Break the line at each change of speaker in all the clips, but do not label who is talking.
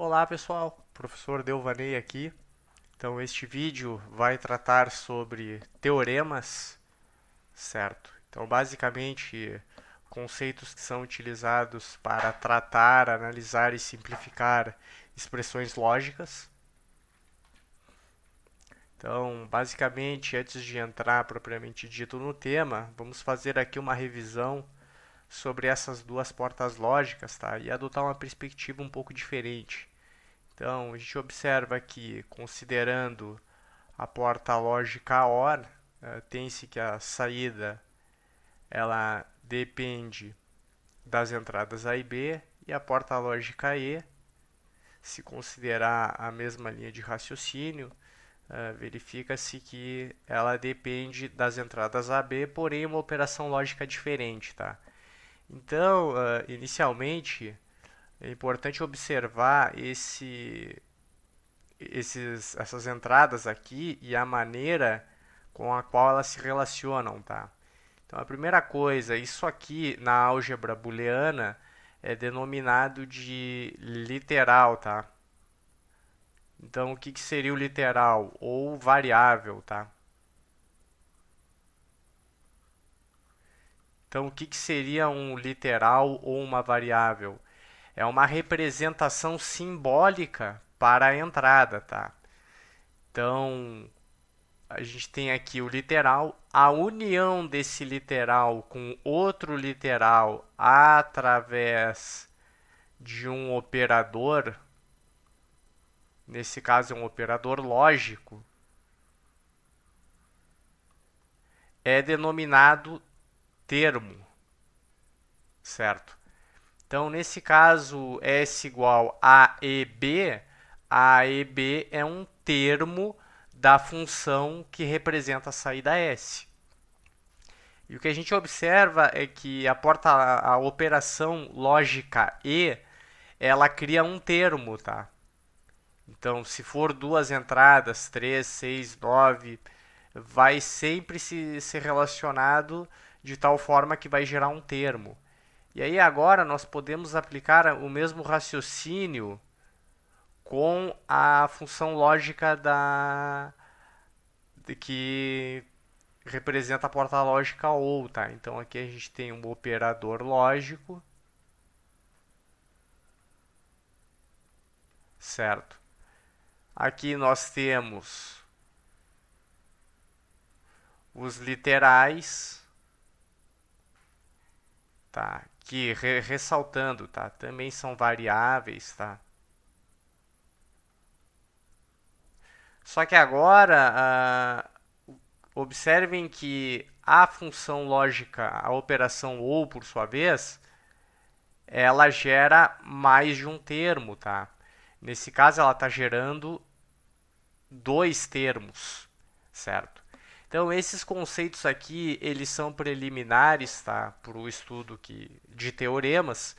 Olá pessoal, professor Delvaney aqui. Então este vídeo vai tratar sobre teoremas, certo? Então basicamente conceitos que são utilizados para tratar, analisar e simplificar expressões lógicas. Então, basicamente, antes de entrar propriamente dito no tema, vamos fazer aqui uma revisão sobre essas duas portas lógicas, tá? E adotar uma perspectiva um pouco diferente. Então, a gente observa que, considerando a porta lógica OR, tem-se que a saída ela depende das entradas A e B, e a porta lógica E, se considerar a mesma linha de raciocínio, verifica-se que ela depende das entradas A e B, porém uma operação lógica diferente, tá? Então, inicialmente, é importante observar essas entradas aqui e a maneira com a qual elas se relacionam, tá? Então, a primeira coisa, isso aqui na álgebra booleana é denominado de literal, tá? Então, o que que seria o literal? Ou variável, tá? Então, o que que seria um literal ou uma variável? É uma representação simbólica para a entrada, tá? Então, a gente tem aqui o literal, a união desse literal com outro literal através de um operador, nesse caso é um operador lógico, é denominado termo, certo? Então, nesse caso, S igual a e b é um termo da função que representa a saída S. E o que a gente observa é que a operação lógica E, ela cria um termo, tá? Então, se for duas entradas, 3, 6, 9, vai sempre se ser relacionado de tal forma que vai gerar um termo. E aí agora nós podemos aplicar o mesmo raciocínio com a função lógica que representa a porta lógica ou, tá? Então aqui a gente tem um operador lógico, certo? Aqui nós temos os literais, tá? Que ressaltando, tá? Também são variáveis, tá? Só que agora observem que a função lógica, a operação ou, por sua vez, ela gera mais de um termo, tá? Nesse caso, ela está gerando dois termos, certo? Então, esses conceitos aqui, eles são preliminares, tá? Para o estudo de teoremas,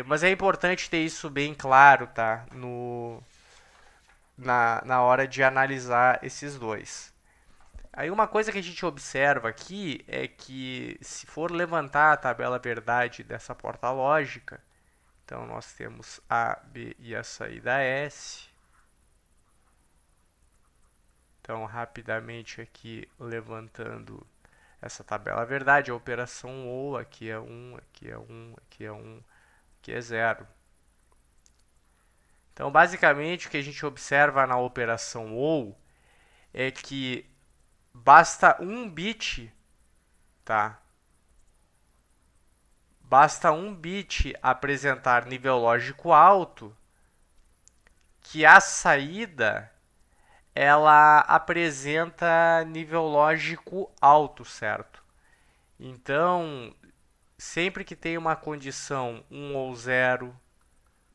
mas é importante ter isso bem claro, tá? Na hora de analisar esses dois. Aí uma coisa que a gente observa aqui é que se for levantar a tabela verdade dessa porta lógica, então nós temos A, B e a saída S. Então, rapidamente aqui levantando essa tabela verdade, a operação OU, aqui é 1, aqui é 1, aqui é 1, aqui é 0. Então, basicamente, o que a gente observa na operação OU é que basta um bit, tá? Basta um bit apresentar nível lógico alto que a saída ela apresenta nível lógico alto, certo? Então, sempre que tem uma condição 1 ou 0,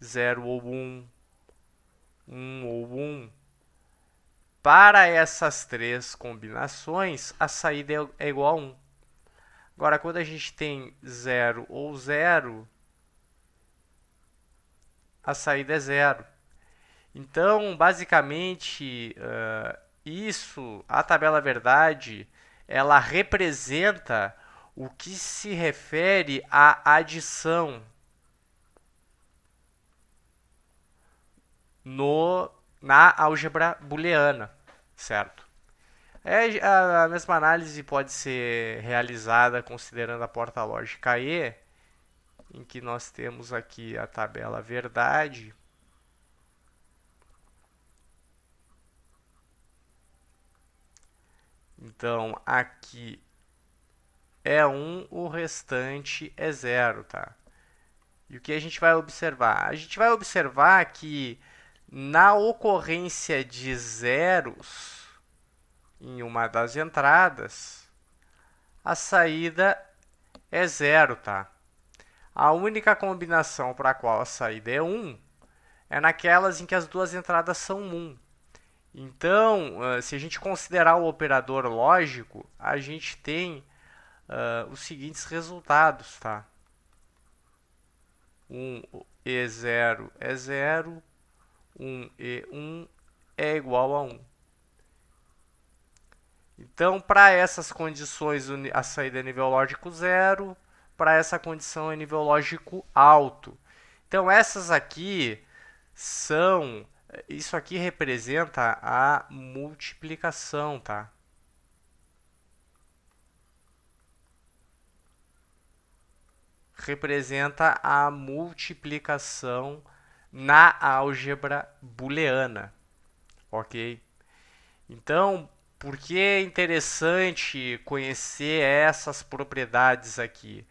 0 ou 1, 1 ou 1, para essas três combinações, a saída é igual a 1. Agora, quando a gente tem 0 ou 0, a saída é 0. Então, basicamente, a tabela verdade, ela representa o que se refere à adição na álgebra booleana, certo? A mesma análise pode ser realizada considerando a porta lógica E, em que nós temos aqui a tabela verdade. Então, aqui é 1, o restante é 0, tá? E o que a gente vai observar? A gente vai observar que na ocorrência de zeros em uma das entradas, a saída é 0, tá? A única combinação para a qual a saída é 1 é naquelas em que as duas entradas são 1. Então, se a gente considerar o operador lógico, a gente tem os seguintes resultados, tá? 1e0 é 0, 1e1 é igual a 1. Então, para essas condições, a saída é nível lógico 0, para essa condição é nível lógico alto. Então, essas aqui são... Isso aqui representa a multiplicação, tá? Representa a multiplicação na álgebra booleana, ok? Então, por que é interessante conhecer essas propriedades aqui?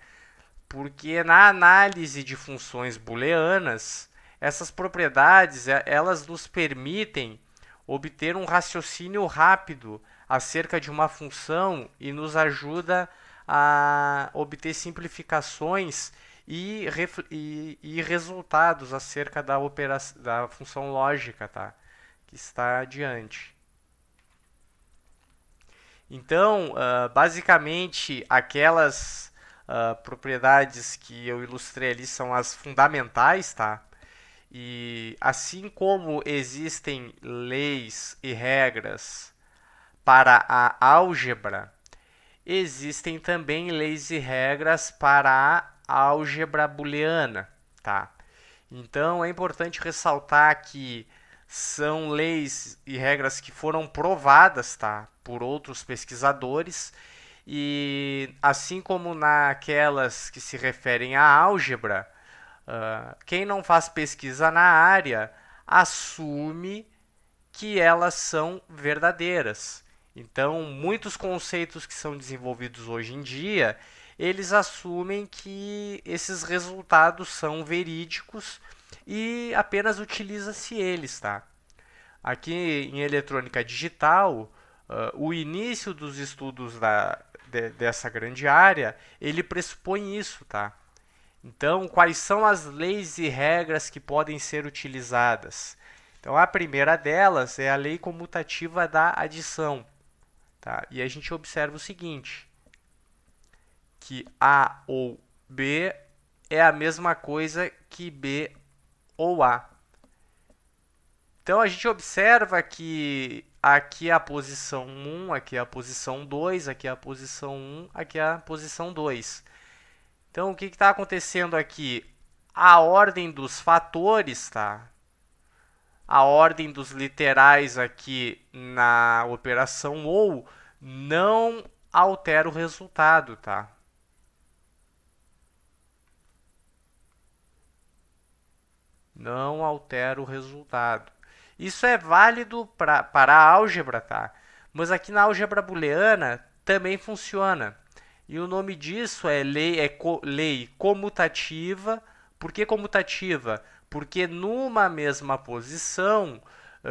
Porque na análise de funções booleanas, essas propriedades elas nos permitem obter um raciocínio rápido acerca de uma função e nos ajuda a obter simplificações e resultados acerca da função lógica, tá? Que está adiante. Então, basicamente, aquelas propriedades que eu ilustrei ali são as fundamentais, tá? E assim como existem leis e regras para a álgebra, existem também leis e regras para a álgebra booleana, tá? Então é importante ressaltar que são leis e regras que foram provadas, tá, por outros pesquisadores, e assim como naquelas que se referem à álgebra, quem não faz pesquisa na área assume que elas são verdadeiras. Então, muitos conceitos que são desenvolvidos hoje em dia, eles assumem que esses resultados são verídicos e apenas utiliza-se eles, tá? Aqui em eletrônica digital, o início dos estudos dessa grande área, ele pressupõe isso, tá? Então, quais são as leis e regras que podem ser utilizadas? Então, a primeira delas é a lei comutativa da adição, tá? E a gente observa o seguinte, que A ou B é a mesma coisa que B ou A. Então, a gente observa que aqui é a posição 1, aqui é a posição 2, aqui é a posição 1, aqui é a posição 2. Então, o que está acontecendo aqui? A ordem dos fatores, tá? A ordem dos literais aqui na operação OU não altera o resultado, tá? Não altera o resultado. Isso é válido para a álgebra, tá? Mas aqui na álgebra booleana também funciona. E o nome disso é lei comutativa. Por que comutativa? Porque numa mesma posição,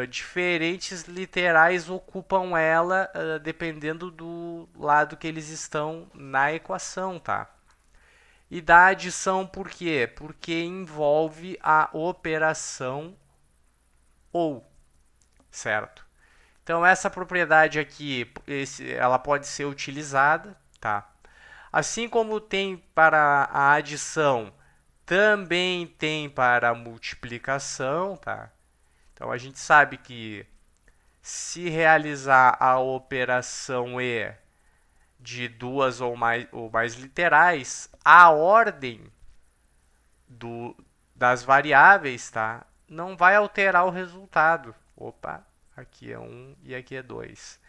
diferentes literais ocupam ela, dependendo do lado que eles estão na equação, tá? E da adição por quê? Porque envolve a operação ou, certo? Então, essa propriedade aqui, ela pode ser utilizada, tá? Assim como tem para a adição, também tem para a multiplicação, tá? Então, a gente sabe que se realizar a operação E de duas ou mais literais, a ordem das variáveis, tá? não vai alterar o resultado. Opa, aqui é 1 e aqui é 2.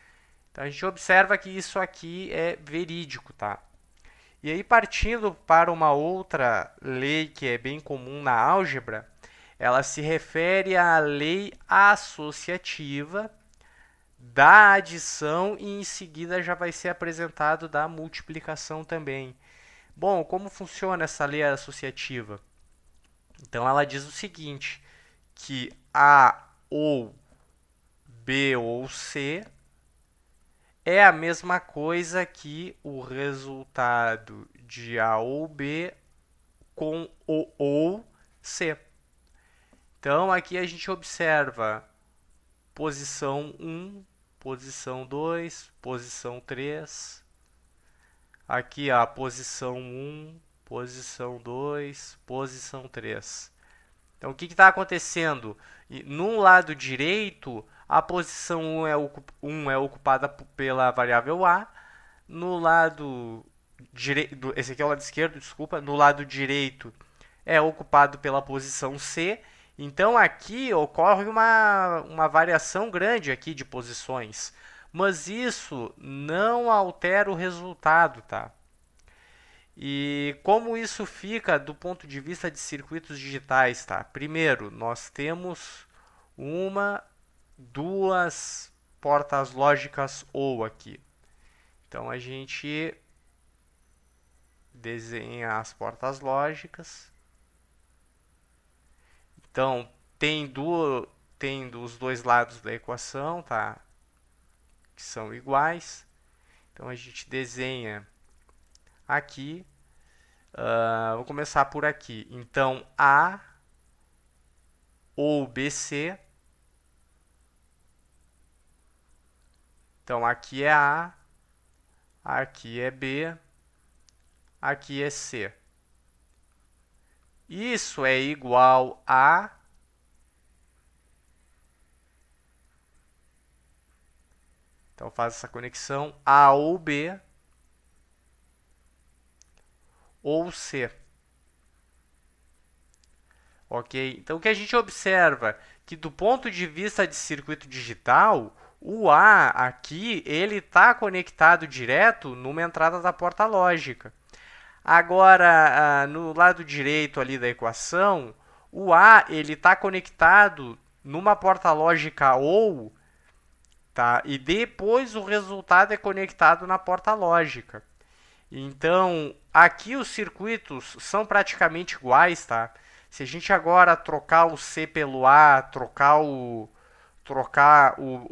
Então a gente observa que isso aqui é verídico, tá? E aí, partindo para uma outra lei que é bem comum na álgebra, ela se refere à lei associativa da adição e em seguida já vai ser apresentado da multiplicação também. Bom, como funciona essa lei associativa? Então ela diz o seguinte, que A ou B ou C é a mesma coisa que o resultado de A ou B com o ou C. Então aqui a gente observa posição 1, posição 2, posição 3. Aqui a posição 1, posição 2, posição 3. Então, o que está acontecendo? No lado direito, a posição 1 é ocupada pela variável A. No lado direito, esse aqui é o lado esquerdo, desculpa. No lado direito é ocupado pela posição C. Então, aqui ocorre uma variação grande aqui de posições. Mas isso não altera o resultado, tá? E como isso fica do ponto de vista de circuitos digitais, tá? Primeiro, nós temos duas portas lógicas OU aqui. Então a gente desenha as portas lógicas. Então tem dos dois lados da equação, tá? Que são iguais. Então a gente desenha aqui. Vou começar por aqui. Então A ou BC. Então aqui é A, aqui é B, aqui é C. Isso é igual a então faz essa conexão A ou B ou C. Ok? Então o que a gente observa que do ponto de vista de circuito digital, o A aqui ele está conectado direto numa entrada da porta lógica. Agora, no lado direito ali da equação, o A ele está conectado numa porta lógica OU, tá? E depois o resultado é conectado na porta lógica. Então, aqui os circuitos são praticamente iguais, tá? Se a gente agora trocar o C pelo A, trocar o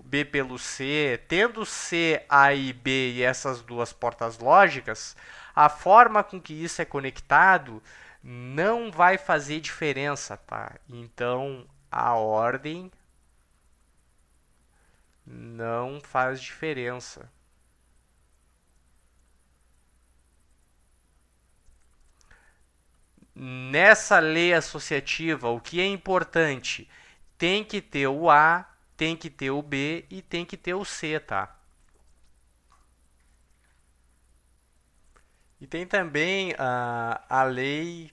B pelo C, tendo C, A e B e essas duas portas lógicas, a forma com que isso é conectado não vai fazer diferença, tá? Então, a ordem não faz diferença. Nessa lei associativa, o que é importante? Tem que ter o A, tem que ter o B e tem que ter o C, tá? E tem também a lei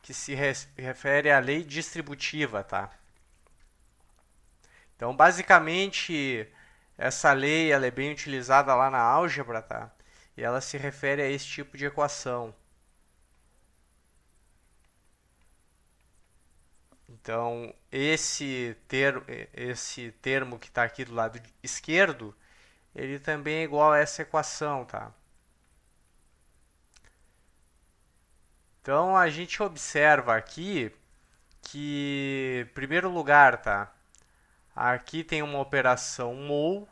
que se refere à lei distributiva, tá? Então, basicamente, essa lei ela é bem utilizada lá na álgebra, tá? E ela se refere a esse tipo de equação. Então, esse termo que está aqui do lado esquerdo, ele também é igual a essa equação, tá? Então, a gente observa aqui que, em primeiro lugar, tá? Aqui tem uma operação ou,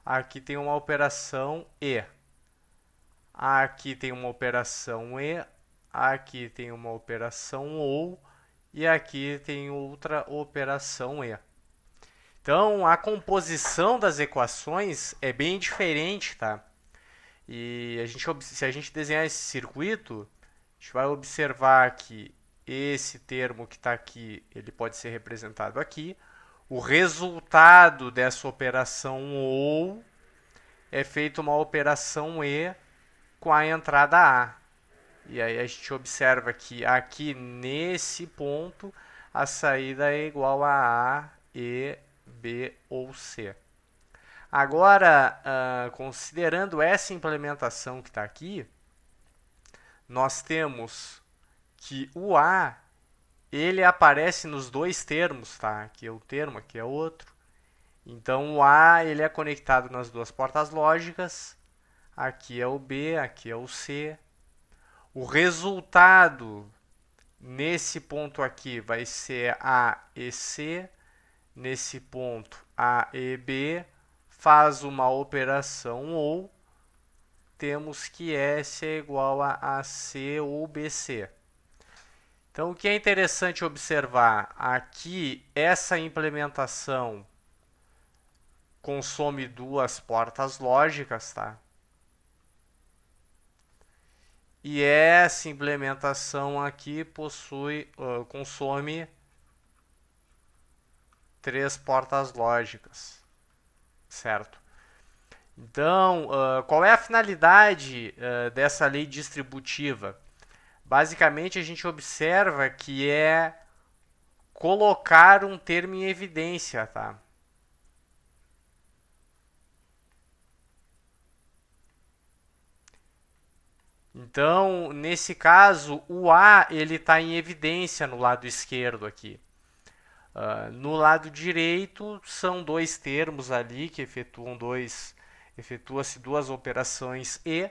aqui tem uma operação e. Aqui tem uma operação e, aqui tem uma operação ou, e aqui tem outra operação e. Então, a composição das equações é bem diferente, tá? E se a gente desenhar esse circuito, a gente vai observar que esse termo que está aqui, ele pode ser representado aqui. O resultado dessa operação OU é feito uma operação E com a entrada A. E aí a gente observa que aqui nesse ponto a saída é igual a A, E, B ou C. Agora, considerando essa implementação que está aqui, nós temos que o A ele aparece nos dois termos, tá? Aqui é um termo, aqui é outro. Então o A ele é conectado nas duas portas lógicas. Aqui é o B, aqui é o C. O resultado nesse ponto aqui vai ser A e C. Nesse ponto A e B. Faz uma operação ou temos que S é igual a AC ou BC. Então, o que é interessante observar aqui, essa implementação consome duas portas lógicas, tá? E essa implementação aqui consome três portas lógicas, certo? Então, qual é a finalidade dessa lei distributiva? Basicamente, a gente observa que é colocar um termo em evidência, tá? Então, nesse caso, o A ele está em evidência no lado esquerdo aqui. No lado direito, são dois termos ali que efetua-se duas operações E,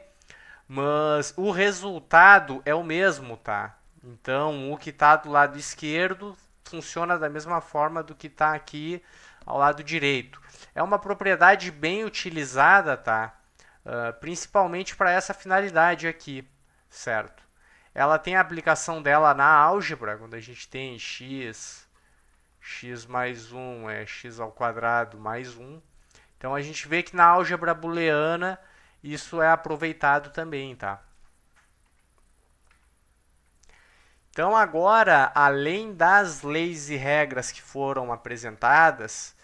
mas o resultado é o mesmo, tá? Então, o que está do lado esquerdo funciona da mesma forma do que está aqui ao lado direito. É uma propriedade bem utilizada, tá? Principalmente para essa finalidade aqui, certo? Ela tem a aplicação dela na álgebra, quando a gente tem x mais 1 é x ao quadrado mais 1. Então a gente vê que na álgebra booleana isso é aproveitado também, tá? Então agora, além das leis e regras que foram apresentadas,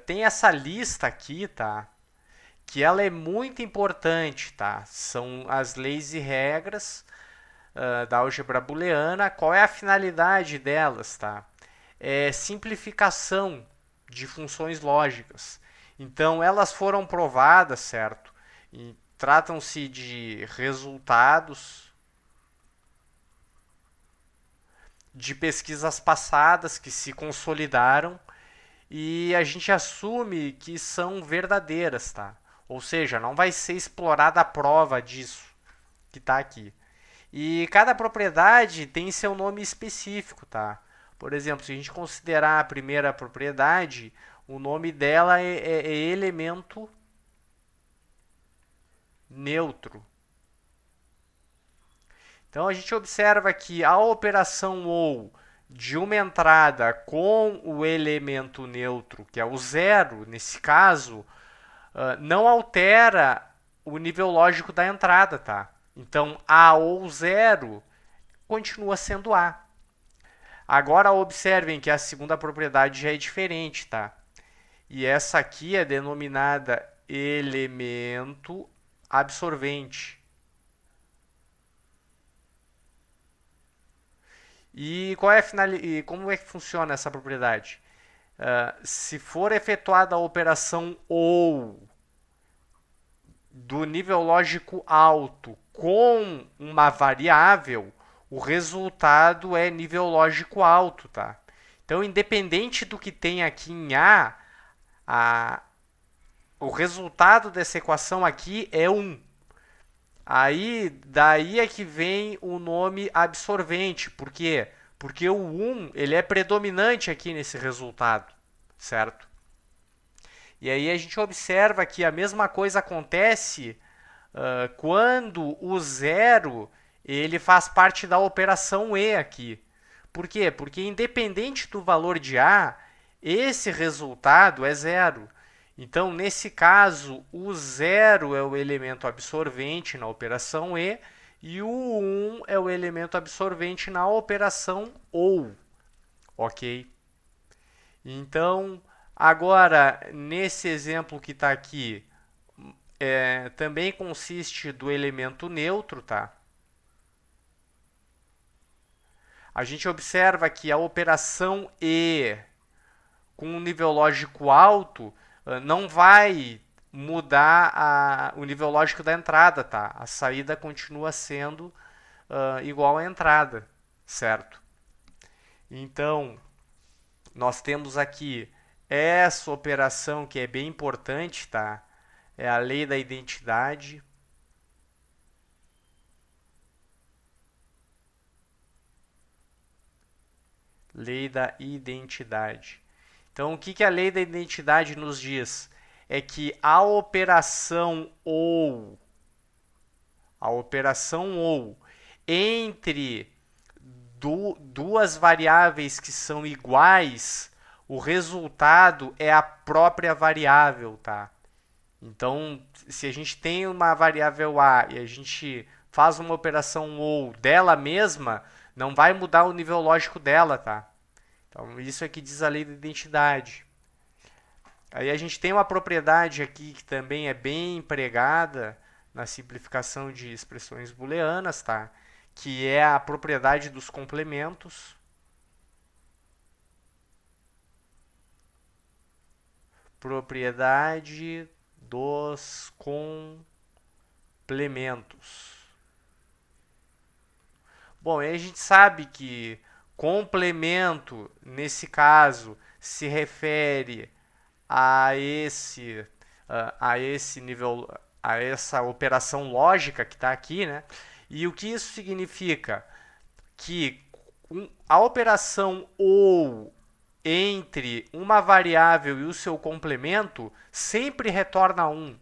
tem essa lista aqui, tá? Que ela é muito importante, tá? São as leis e regras da álgebra booleana. Qual é a finalidade delas, tá? É simplificação de funções lógicas. Então, elas foram provadas, certo? E tratam-se de resultados de pesquisas passadas que se consolidaram e a gente assume que são verdadeiras, tá? Ou seja, não vai ser explorada a prova disso que está aqui. E cada propriedade tem seu nome específico, tá? Por exemplo, se a gente considerar a primeira propriedade, o nome dela é elemento neutro. Então a gente observa que a operação OU de uma entrada com o elemento neutro, que é o zero, nesse caso, não altera o nível lógico da entrada, tá? Então, A ou zero continua sendo A. Agora, observem que a segunda propriedade já é diferente, tá? E essa aqui é denominada elemento absorvente. E como é que funciona essa propriedade? Se for efetuada a operação OU do nível lógico alto com uma variável, o resultado é nível lógico alto, tá? Então, independente do que tem aqui em o resultado dessa equação aqui é 1. Daí é que vem o nome absorvente. Por quê? Porque o 1 ele é predominante aqui nesse resultado, certo? E aí a gente observa que a mesma coisa acontece quando o zero ele faz parte da operação E aqui. Por quê? Porque independente do valor de A, esse resultado é zero. Então, nesse caso, o zero é o elemento absorvente na operação e o 1 é o elemento absorvente na operação OU. Ok? Então, agora, nesse exemplo que está aqui, também consiste do elemento neutro, tá? a gente observa que a operação E com um nível lógico alto não vai mudar o nível lógico da entrada, tá? A saída continua sendo igual à entrada, certo? Então, nós temos aqui essa operação que é bem importante, tá? É a lei da identidade. Lei da identidade. Então, o que a lei da identidade nos diz? É que a operação ou entre duas variáveis que são iguais, o resultado é a própria variável, tá? Então, se a gente tem uma variável A e a gente faz uma operação OU dela mesma, não vai mudar o nível lógico dela, tá? Então, isso é que diz a lei da identidade. Aí a gente tem uma propriedade aqui que também é bem empregada na simplificação de expressões booleanas, tá? Que é a propriedade dos complementos. Propriedade dos complementos. Bom, aí a gente sabe que complemento, nesse caso, se refere a esse nível, a essa operação lógica que está aqui, né? E o que isso significa? Que a operação ou entre uma variável e o seu complemento sempre retorna 1.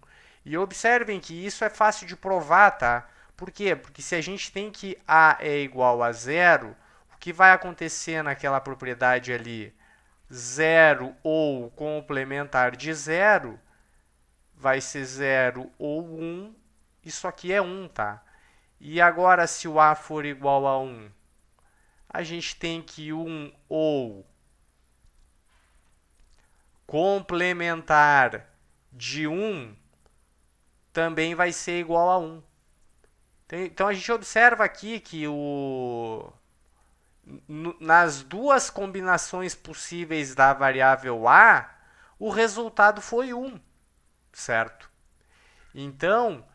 E observem que isso é fácil de provar, tá? Por quê? Porque se a gente tem que A é igual a 0, o que vai acontecer naquela propriedade ali? 0 ou complementar de 0 vai ser 0 ou 1. Isso aqui é 1, tá? E agora, se o A for igual a 1, a gente tem que 1 ou complementar de 1 também vai ser igual a 1. Então, a gente observa aqui que nas duas combinações possíveis da variável A, o resultado foi 1, certo? Então,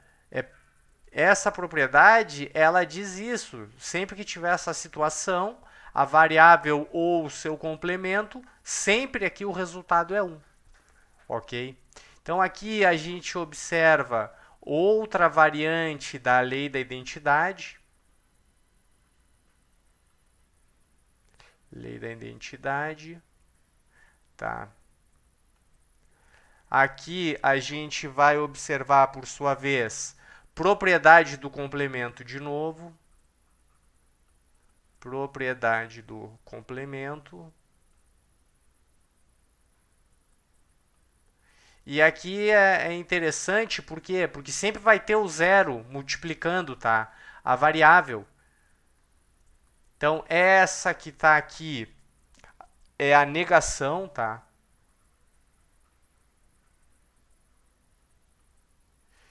essa propriedade, ela diz isso. Sempre que tiver essa situação, a variável ou o seu complemento, sempre aqui o resultado é 1. Ok? Então, aqui a gente observa outra variante da lei da identidade. Lei da identidade. Tá. Aqui a gente vai observar, por sua vez, propriedade do complemento de novo. Propriedade do complemento. E aqui é interessante, por quê? Porque sempre vai ter o zero multiplicando, tá? A variável. Então, essa que está aqui é a negação, tá?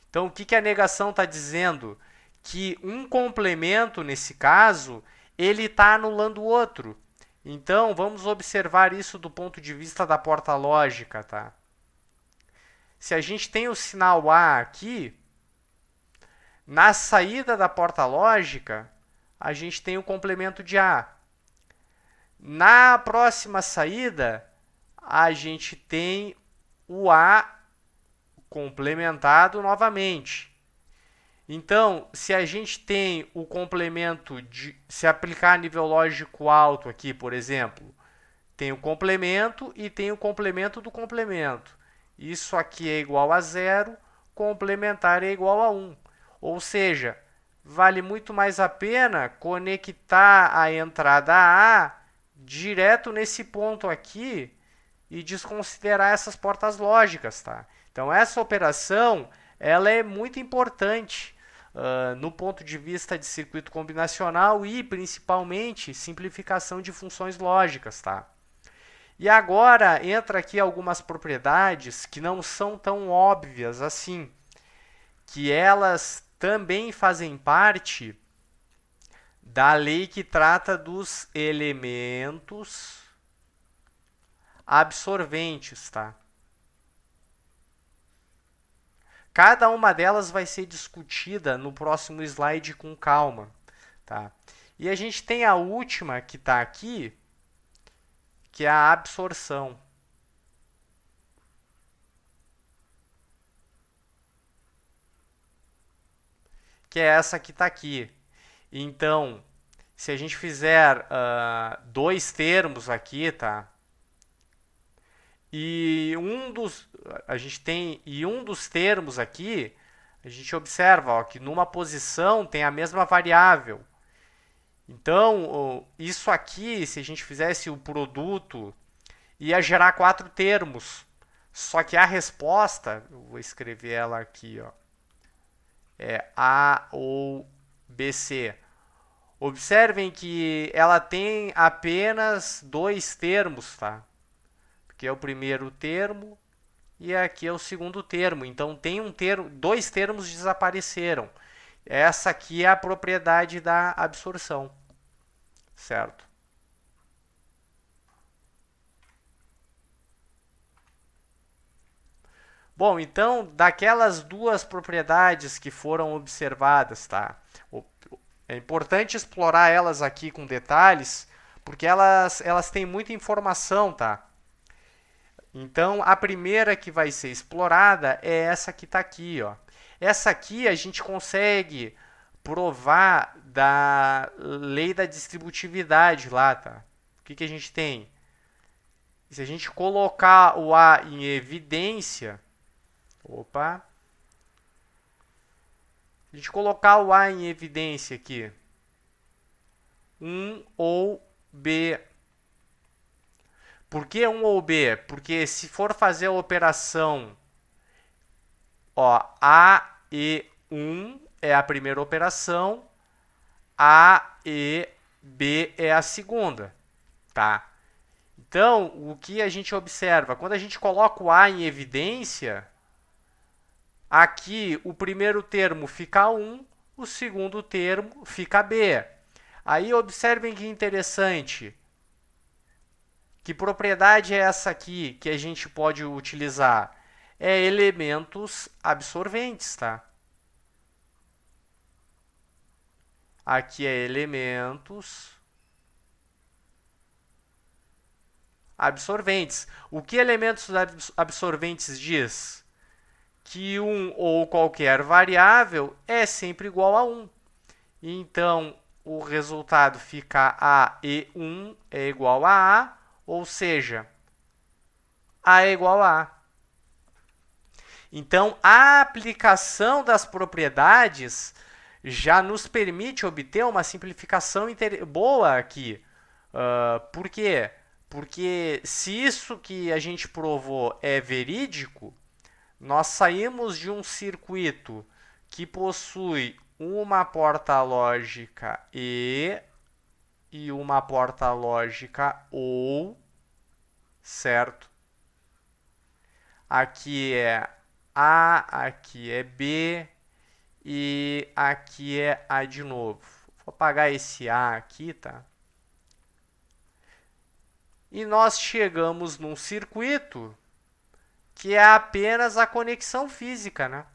Então, o que a negação está dizendo? Que um complemento, nesse caso, ele está anulando o outro. Então, vamos observar isso do ponto de vista da porta lógica, tá? Se a gente tem o sinal A aqui, na saída da porta lógica, a gente tem o complemento de A. Na próxima saída, a gente tem o A complementado novamente. Então, se a gente tem o complemento se aplicar nível lógico alto aqui, por exemplo, tem o complemento e tem o complemento do complemento. Isso aqui é igual a 0, complementar é igual a 1. Ou seja, vale muito mais a pena conectar a entrada A direto nesse ponto aqui e desconsiderar essas portas lógicas, tá? Então, essa operação ela é muito importante no ponto de vista de circuito combinacional e, principalmente, simplificação de funções lógicas, tá? E agora entra aqui algumas propriedades que não são tão óbvias assim, que elas também fazem parte da lei que trata dos elementos absorventes, tá? Cada uma delas vai ser discutida no próximo slide com calma, tá? E a gente tem a última que está aqui, que é a absorção. Que é essa que está aqui. Então, se a gente fizer dois termos aqui, tá? E um dos termos aqui, a gente observa ó, que numa posição tem a mesma variável. Então, isso aqui, se a gente fizesse o produto, ia gerar 4 termos. Só que a resposta, eu vou escrever ela aqui, ó, é A ou BC. Observem que ela tem apenas 2 termos, tá? Aqui é o primeiro termo e aqui é o segundo termo. Então tem dois termos desapareceram. Essa aqui é a propriedade da absorção, certo? Bom, então daquelas duas propriedades que foram observadas, tá? É importante explorar elas aqui com detalhes, porque elas têm muita informação, tá? Então, a primeira que vai ser explorada é essa que está aqui, ó. Essa aqui a gente consegue provar da lei da distributividade lá, tá? O que a gente tem? Se a gente colocar o A em evidência, opa, se a gente colocar o A em evidência aqui, 1 ou B. Por que 1 ou B? Porque se for fazer a operação, ó, A e 1 é a primeira operação, A e B é a segunda, tá? Então, o que a gente observa? Quando a gente coloca o A em evidência, aqui o primeiro termo fica 1, o segundo termo fica B. Aí observem que interessante. Que propriedade é essa aqui que a gente pode utilizar? É elementos absorventes, tá? Aqui é elementos absorventes. O que elementos absorventes diz? Que 1 ou qualquer variável é sempre igual a 1. Então, o resultado fica A e 1 é igual a A, ou seja, A é igual a A. Então, a aplicação das propriedades já nos permite obter uma simplificação boa aqui. Por quê? Porque se isso que a gente provou é verídico, nós saímos de um circuito que possui uma porta lógica E e uma porta lógica OU, certo? Aqui é A, aqui é B e aqui é A de novo. Vou apagar esse A aqui, tá? E nós chegamos num circuito que é apenas a conexão física, né?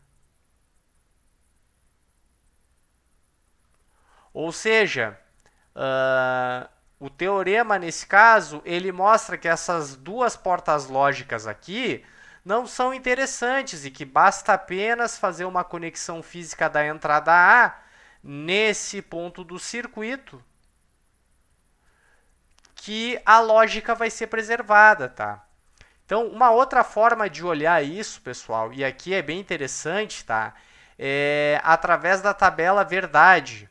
Ou seja, o teorema, nesse caso, ele mostra que essas duas portas lógicas aqui não são interessantes e que basta apenas fazer uma conexão física da entrada A nesse ponto do circuito que a lógica vai ser preservada, tá? Então, uma outra forma de olhar isso, pessoal, e aqui é bem interessante, tá? É através da tabela verdade.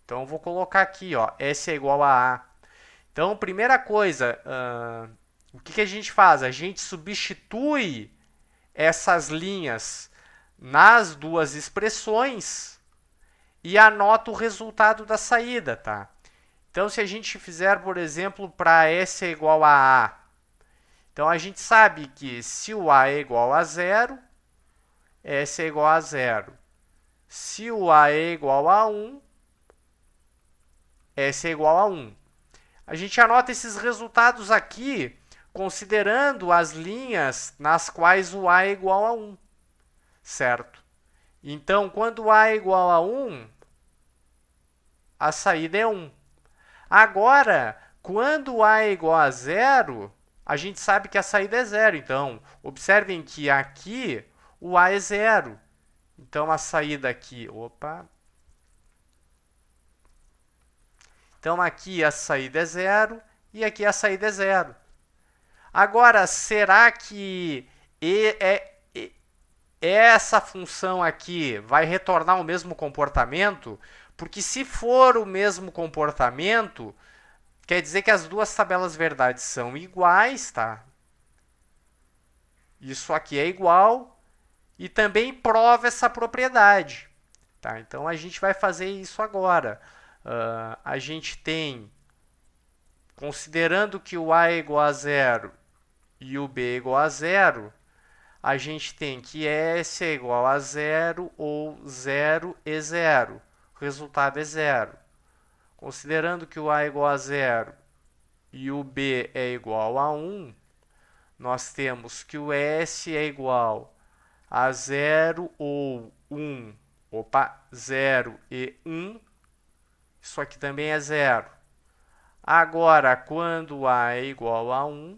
Então, eu vou colocar aqui, ó, S é igual a A. Então, primeira coisa, o que a gente faz? A gente substitui essas linhas nas duas expressões e anota o resultado da saída, tá? Então, se a gente fizer, por exemplo, para S é igual a A, então a gente sabe que se o A é igual a 0, S é igual a 0. Se o A é igual a 1, S é igual a 1. A gente anota esses resultados aqui, considerando as linhas nas quais o A é igual a 1, certo? Então, quando A é igual a 1, a saída é 1. Agora, quando A é igual a 0, a gente sabe que a saída é 0. Então, observem que aqui o A é 0. Então, a saída aqui... Então, aqui a saída é 0 e aqui a saída é 0. Agora, será que essa função aqui vai retornar o mesmo comportamento? Porque se for o mesmo comportamento, quer dizer que as duas tabelas verdades são iguais, tá? Isso aqui é igual e também prova essa propriedade, tá? Então, a gente vai fazer isso agora. A gente tem, considerando que o A é igual a 0 e o B é igual a 0, a gente tem que S é igual a 0 ou 0 e 0. O resultado é 0. Considerando que o A é igual a 0 e o B é igual a 1, nós temos que o S é igual a 0 ou 1. 0 e 1. Isso aqui também é 0. Agora, quando A é igual a 1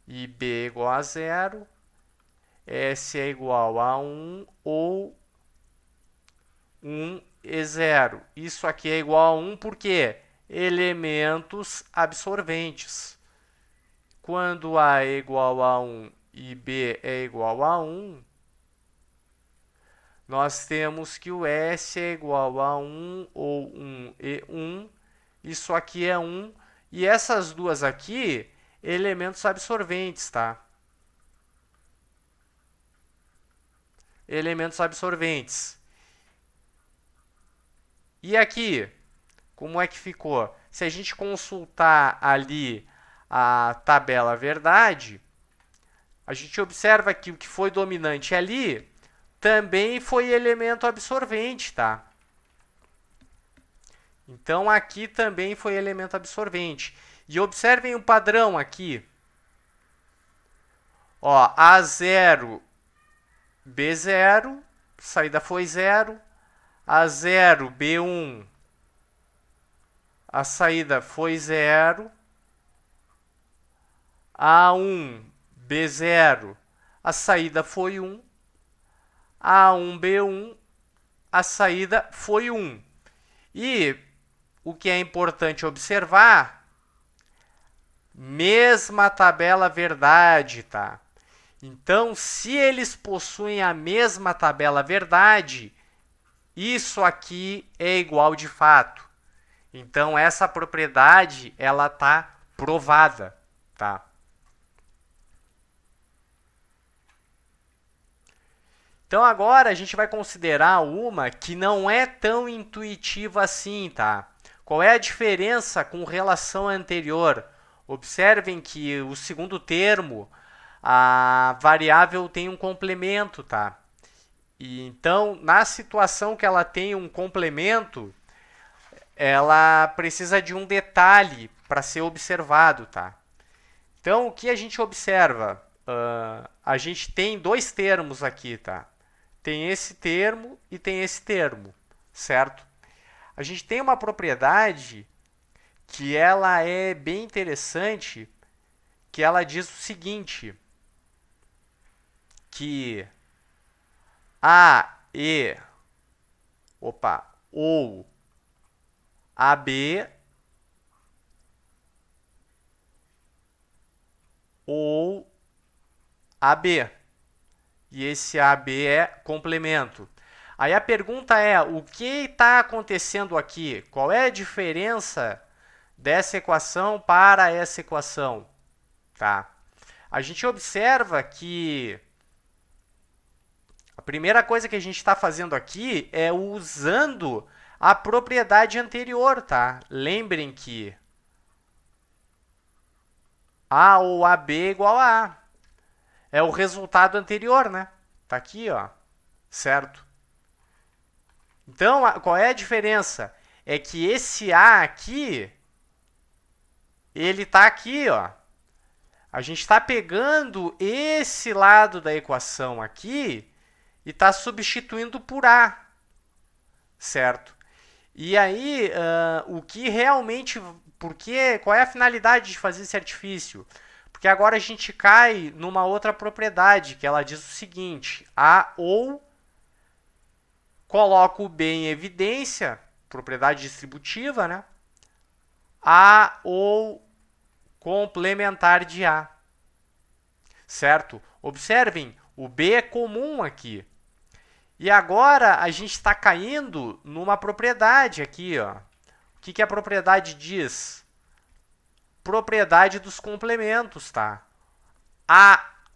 e B é igual a 0, S é igual a 1 ou 1 e 0. Isso aqui é igual a 1 porque elementos absorventes. Quando A é igual a 1 e B é igual a 1, nós temos que o S é igual a 1 ou 1 e 1. Isso aqui é 1. E essas duas aqui, elementos absorventes, tá? Elementos absorventes. E aqui, como é que ficou? Se a gente consultar ali a tabela verdade, a gente observa que o que foi dominante ali também foi elemento absorvente, tá? Então, aqui também foi elemento absorvente. E observem o padrão aqui. Ó, A0, B0, saída foi 0. A0, B1, a saída foi 0. A1, B0, a saída foi 1. A1, B1, a saída foi 1. E o que é importante observar, mesma tabela verdade, tá? Então, se eles possuem a mesma tabela verdade, isso aqui é igual de fato. Então, essa propriedade, ela está provada, tá? Então, agora a gente vai considerar uma que não é tão intuitiva assim, tá? Qual é a diferença com relação à anterior? Observem que o segundo termo, a variável tem um complemento, tá? E então, na situação que ela tem um complemento, ela precisa de um detalhe para ser observado, tá? Então, o que a gente observa? A gente tem dois termos aqui, tá? Tem esse termo e tem esse termo, certo? A gente tem uma propriedade que ela é bem interessante, que ela diz o seguinte, que ou AB ou AB. E esse AB é complemento. Aí a pergunta é, o que está acontecendo aqui? Qual é a diferença dessa equação para essa equação? Tá? A gente observa que a primeira coisa que a gente está fazendo aqui é usando a propriedade anterior, tá? Lembrem que A ou AB é igual a A. É o resultado anterior, né? Tá aqui, ó. Certo? Então, qual é a diferença? é que esse A aqui, ele está aqui, ó. A gente está pegando esse lado da equação aqui e está substituindo por A, certo? E aí, o que realmente... qual é a finalidade de fazer esse artifício? Porque agora a gente cai numa outra propriedade, que ela diz o seguinte: A ou coloco o B em evidência, propriedade distributiva, né? A ou complementar de A, certo? Observem, o B é comum aqui. E agora a gente está caindo numa propriedade aqui, ó. O que a propriedade diz? Propriedade dos complementos, tá?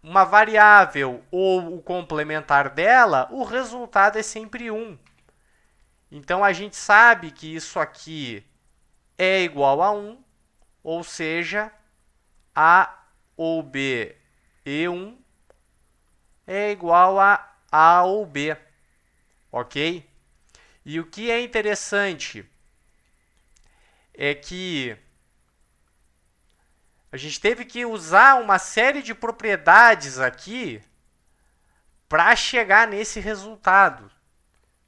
Uma variável ou o complementar dela, o resultado é sempre 1. Então, a gente sabe que isso aqui é igual a 1, ou seja, A ou B e 1 é igual a A ou B, ok? E o que é interessante é que a gente teve que usar uma série de propriedades aqui para chegar nesse resultado.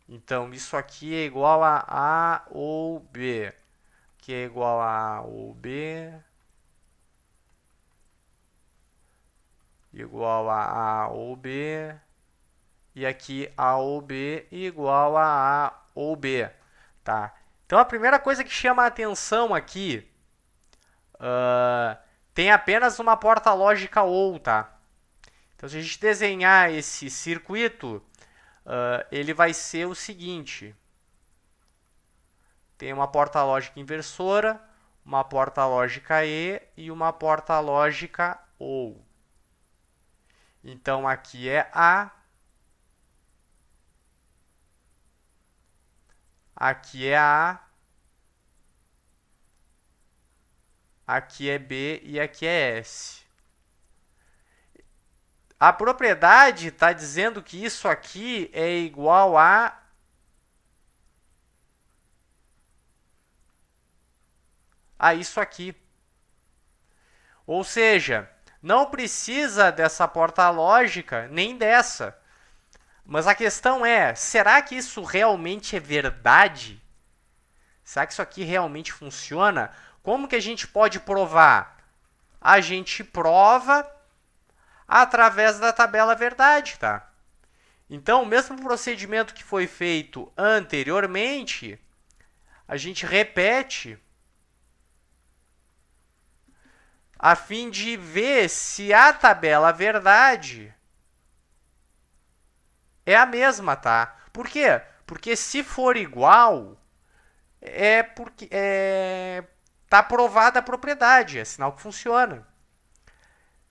Então, isso aqui é igual a A ou B, que é igual a A ou B, igual a A ou B, e aqui A ou B igual a A ou B, tá? Então, a primeira coisa que chama a atenção aqui, tem apenas uma porta lógica OU, tá? Então, se a gente desenhar esse circuito, ele vai ser o seguinte: tem uma porta lógica inversora, uma porta lógica e uma porta lógica OU. Então, aqui é A, aqui é A, aqui é B e aqui é S. A propriedade está dizendo que isso aqui é igual a isso aqui. Ou seja, não precisa dessa porta lógica nem dessa. Mas a questão é, será que isso realmente é verdade? Será que isso aqui realmente funciona? Como que a gente pode provar? A gente prova através da tabela verdade, tá? Então, o mesmo procedimento que foi feito anteriormente, a gente repete a fim de ver se a tabela verdade é a mesma, tá? Por quê? Porque se for igual, é porque tá provada a propriedade, é sinal que funciona.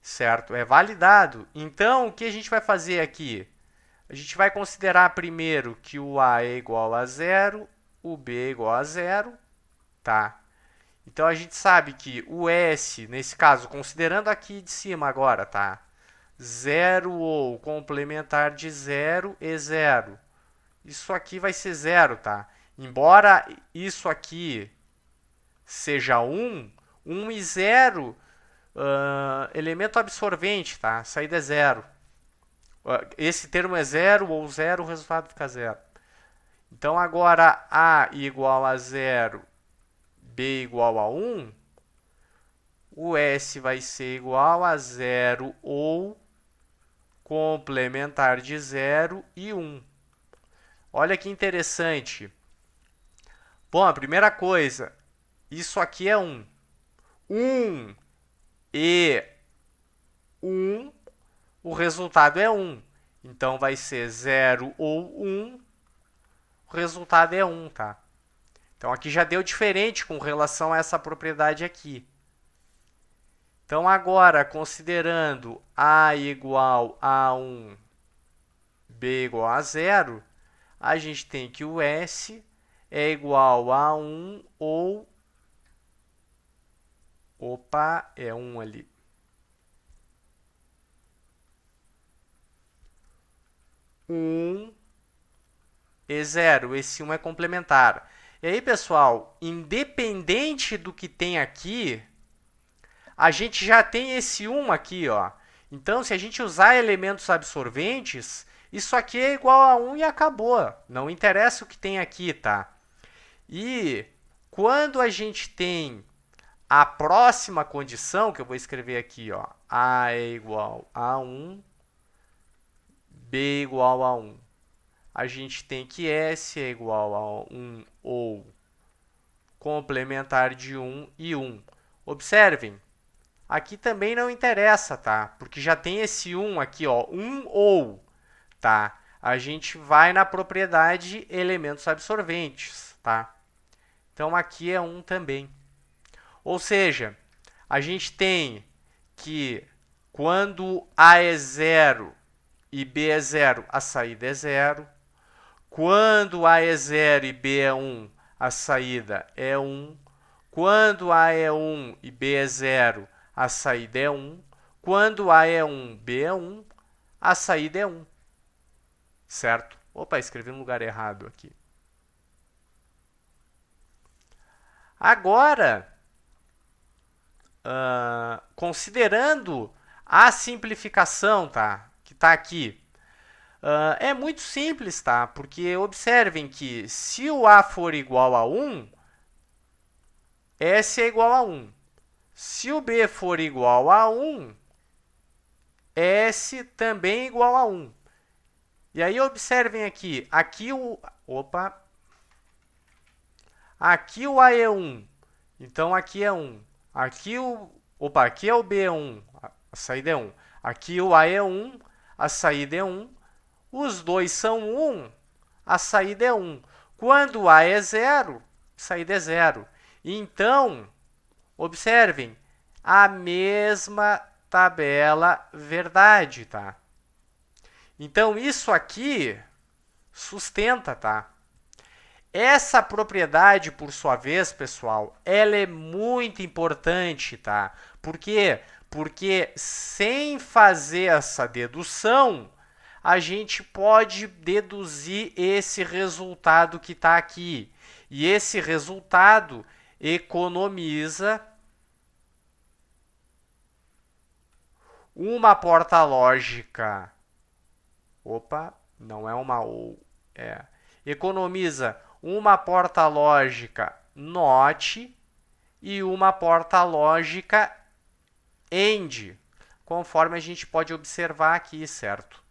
Certo? É validado. Então, o que a gente vai fazer aqui? A gente vai considerar primeiro que o A é igual a 0, o B é igual a 0, tá? Então, a gente sabe que o S, nesse caso, considerando aqui de cima agora, tá? 0 ou complementar de 0 e 0. Isso aqui vai ser 0, tá? Embora isso aqui seja 1, 1 e 0, elemento absorvente, tá? Saída é 0. Esse termo é 0 ou 0, o resultado fica 0. Então, agora A igual a 0, B igual a 1, o S vai ser igual a 0 ou complementar de 0 e 1. Olha que interessante. Bom, a primeira coisa, isso aqui é 1. 1 e 1, o resultado é 1. Então, vai ser 0 ou 1, o resultado é 1, tá? Então, aqui já deu diferente com relação a essa propriedade aqui. Então, agora, considerando A igual a 1, B igual a 0, a gente tem que o S é igual a 1 ou... Opa, é 1 ali. E 0. Esse 1 é complementar. E aí, pessoal, independente do que tem aqui, a gente já tem esse 1 aqui, ó. Então, se a gente usar elementos absorventes, isso aqui é igual a 1 e acabou. Não interessa o que tem aqui, tá? E quando a gente tem a próxima condição, que eu vou escrever aqui, ó, A é igual a 1, B igual a 1. A gente tem que S é igual a 1 ou complementar de 1 e 1. Observem, aqui também não interessa, tá? Porque já tem esse 1 aqui, ó, 1 ou, tá? A gente vai na propriedade elementos absorventes, tá? Então, aqui é 1 também. Ou seja, a gente tem que quando A é 0 e B é 0, a saída é 0. Quando A é 0 e B é 1, a saída é 1. Quando A é 1 e B é 0, a saída é 1. Quando A é 1, B é 1, a saída é 1. Certo? Opa, escrevi no lugar errado aqui. Agora, considerando a simplificação, tá? Que está aqui, é muito simples, tá? Porque observem que se o A for igual a 1, S é igual a 1. Se o B for igual a 1, S também é igual a 1. E aí observem aqui, aqui o A é 1, então aqui é 1. Aqui é o B é 1, a saída é 1. Aqui o A é 1, a saída é 1. Os dois são 1, a saída é 1. Quando o A é 0, a saída é 0. Então, observem, a mesma tabela verdade, tá? Então, isso aqui sustenta, tá? Essa propriedade, por sua vez, pessoal, ela é muito importante, tá? Por quê? Porque sem fazer essa dedução, a gente pode deduzir esse resultado que está aqui. E esse resultado economiza uma porta lógica. Não é uma ou. Economiza uma porta lógica NOT e uma porta lógica AND, conforme a gente pode observar aqui, certo?